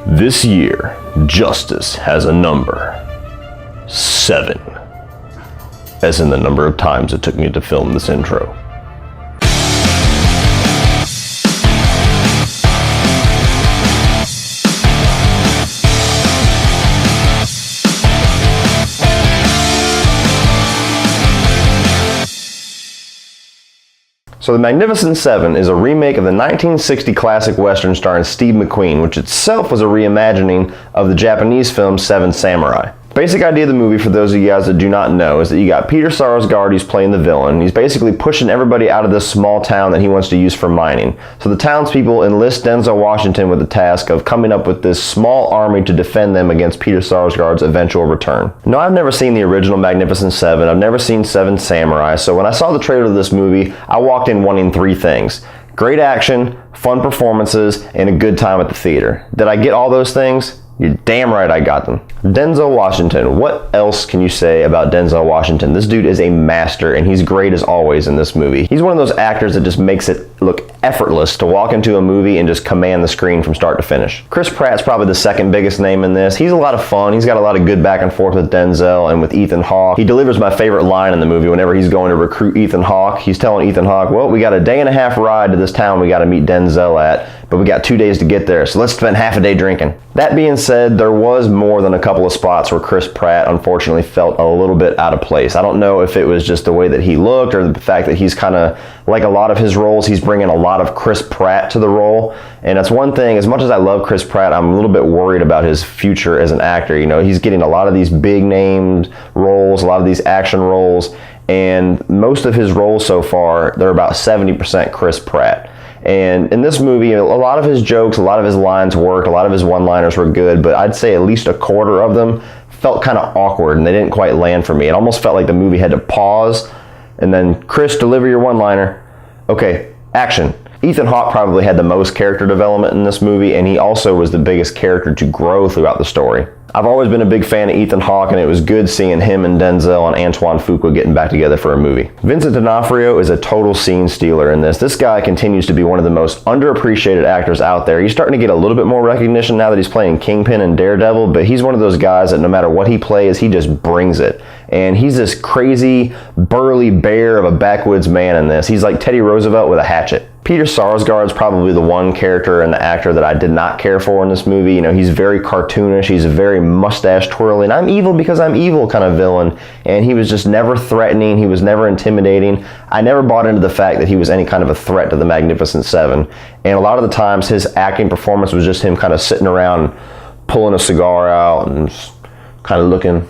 This year, justice has a number. 7. As in the number of times it took me to film this intro. So The Magnificent Seven is a remake of the 1960 classic western starring Steve McQueen, which itself was a reimagining of the Japanese film Seven Samurai. Basic idea of the movie, for those of you guys that do not know, is that you got Peter Sarsgaard, who's playing the villain. He's basically pushing everybody out of this small town that he wants to use for mining. So the townspeople enlist Denzel Washington with the task of coming up with this small army to defend them against Peter Sarsgaard's eventual return. No, I've never seen the original Magnificent Seven. I've never seen Seven Samurai. So when I saw the trailer of this movie, I walked in wanting 3 things. Great action, fun performances, and a good time at the theater. Did I get all those things? You're damn right I got them. Denzel Washington. What else can you say about Denzel Washington? This dude is a master, and he's great as always in this movie. He's one of those actors that just makes it look effortless to walk into a movie and just command the screen from start to finish. Chris Pratt's probably the second biggest name in this. He's a lot of fun. He's got a lot of good back and forth with Denzel and with Ethan Hawke. He delivers my favorite line in the movie whenever he's going to recruit Ethan Hawke. He's telling Ethan Hawke, well, we got a day and a half ride to this town we got to meet Denzel at, but we got 2 days to get there, so let's spend half a day drinking. That being said, there was more than a couple of spots where Chris Pratt unfortunately felt a little bit out of place. I don't know if it was just the way that he looked or the fact that he's kind of, like a lot of his roles, he's bringing a lot of Chris Pratt to the role. And that's one thing, as much as I love Chris Pratt, I'm a little bit worried about his future as an actor. You know, he's getting a lot of these big named roles, a lot of these action roles, and most of his roles so far, they're about 70% Chris Pratt. And in this movie, a lot of his jokes, a lot of his lines worked, a lot of his one-liners were good, but I'd say at least a quarter of them felt kind of awkward and they didn't quite land for me. It almost felt like the movie had to pause and then, Chris, deliver your one-liner. Okay, action. Ethan Hawke probably had the most character development in this movie, and he also was the biggest character to grow throughout the story. I've always been a big fan of Ethan Hawke, and it was good seeing him and Denzel and Antoine Fuqua getting back together for a movie. Vincent D'Onofrio is a total scene stealer in this. This guy continues to be one of the most underappreciated actors out there. He's starting to get a little bit more recognition now that he's playing Kingpin and Daredevil, but he's one of those guys that no matter what he plays, he just brings it. And he's this crazy, burly bear of a backwoods man in this. He's like Teddy Roosevelt with a hatchet. Peter Sarsgaard is probably the one character and the actor that I did not care for in this movie. You know, he's very cartoonish. He's a very mustache twirling, I'm evil because I'm evil kind of villain. And he was just never threatening. He was never intimidating. I never bought into the fact that he was any kind of a threat to the Magnificent Seven. And a lot of the times his acting performance was just him kind of sitting around pulling a cigar out and just kind of looking,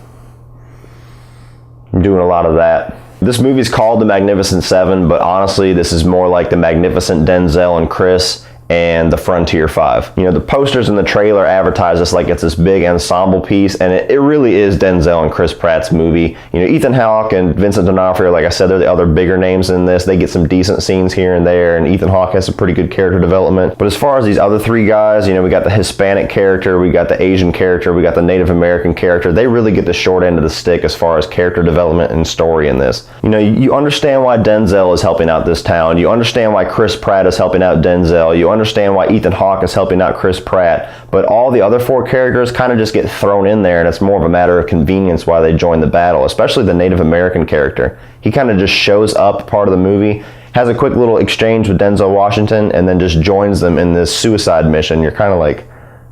doing a lot of that. This movie's called The Magnificent Seven, but honestly, this is more like The Magnificent Denzel and Chris and The Frontier Five. You know, the posters in the trailer advertise this like it's this big ensemble piece, and it really is Denzel and Chris Pratt's movie. You know, Ethan Hawke and Vincent D'Onofrio, like I said, they're the other bigger names in this. They get some decent scenes here and there, and Ethan Hawke has some pretty good character development. But as far as these other 3 guys, you know, we got the Hispanic character, we got the Asian character, we got the Native American character. They really get the short end of the stick as far as character development and story in this. You know, you understand why Denzel is helping out this town. You understand why Chris Pratt is helping out Denzel. You understand why Ethan Hawke is helping out Chris Pratt, but all the other 4 characters kind of just get thrown in there, and it's more of a matter of convenience why they join the battle, especially the Native American character. He kind of just shows up part of the movie, has a quick little exchange with Denzel Washington, and then just joins them in this suicide mission. You're kind of like,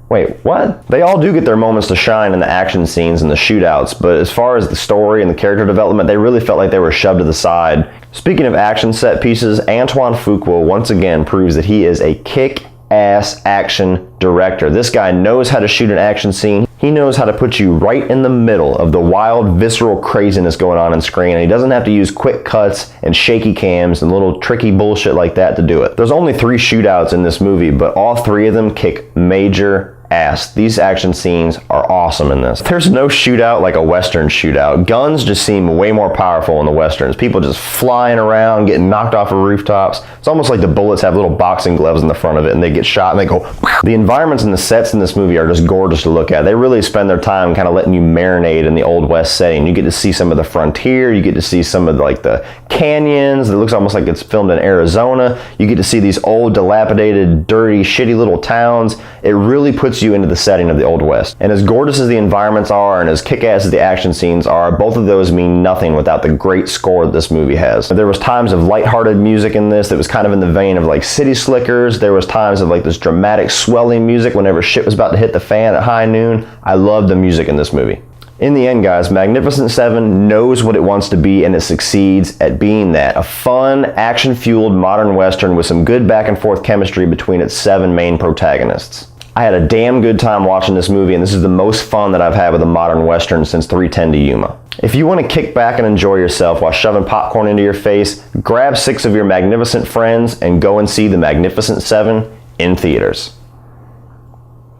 wait, what? They all do get their moments to shine in the action scenes and the shootouts, but as far as the story and the character development, they really felt like they were shoved to the side. Speaking of action set pieces, Antoine Fuqua once again proves that he is a kick-ass action director. This guy knows how to shoot an action scene. He knows how to put you right in the middle of the wild, visceral craziness going on screen, and he doesn't have to use quick cuts and shaky cams and little tricky bullshit like that to do it. There's only 3 shootouts in this movie, but all 3 of them kick major ass. These action scenes are awesome in this. There's no shootout like a Western shootout. Guns just seem way more powerful in the Westerns. People just flying around, getting knocked off of rooftops. It's almost like the bullets have little boxing gloves in the front of it and they get shot and they go. The environments and the sets in this movie are just gorgeous to look at. They really spend their time kind of letting you marinate in the Old West setting. You get to see some of the frontier, you get to see some of like the canyons. It looks almost like it's filmed in Arizona. You get to see these old, dilapidated, dirty, shitty little towns. it really puts you into the setting of the Old West. And as gorgeous as the environments are and as kick-ass as the action scenes are, both of those mean nothing without the great score that this movie has. There was times of lighthearted music in this that was kind of in the vein of like City Slickers. There was times of like this dramatic swelling music whenever shit was about to hit the fan at high noon. I love the music in this movie. In the end, guys, Magnificent Seven knows what it wants to be, and it succeeds at being that. A fun, action-fueled modern western with some good back-and-forth chemistry between its 7 main protagonists. I had a damn good time watching this movie, and this is the most fun that I've had with a modern western since 3:10 to Yuma. If you want to kick back and enjoy yourself while shoving popcorn into your face, grab 6 of your magnificent friends and go and see The Magnificent Seven in theaters.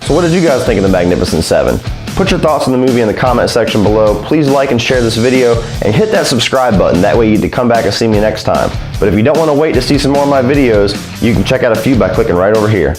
So what did you guys think of The Magnificent Seven? Put your thoughts on the movie in the comment section below. Please like and share this video and hit that subscribe button. That way you get to come back and see me next time. But if you don't want to wait to see some more of my videos, you can check out a few by clicking right over here.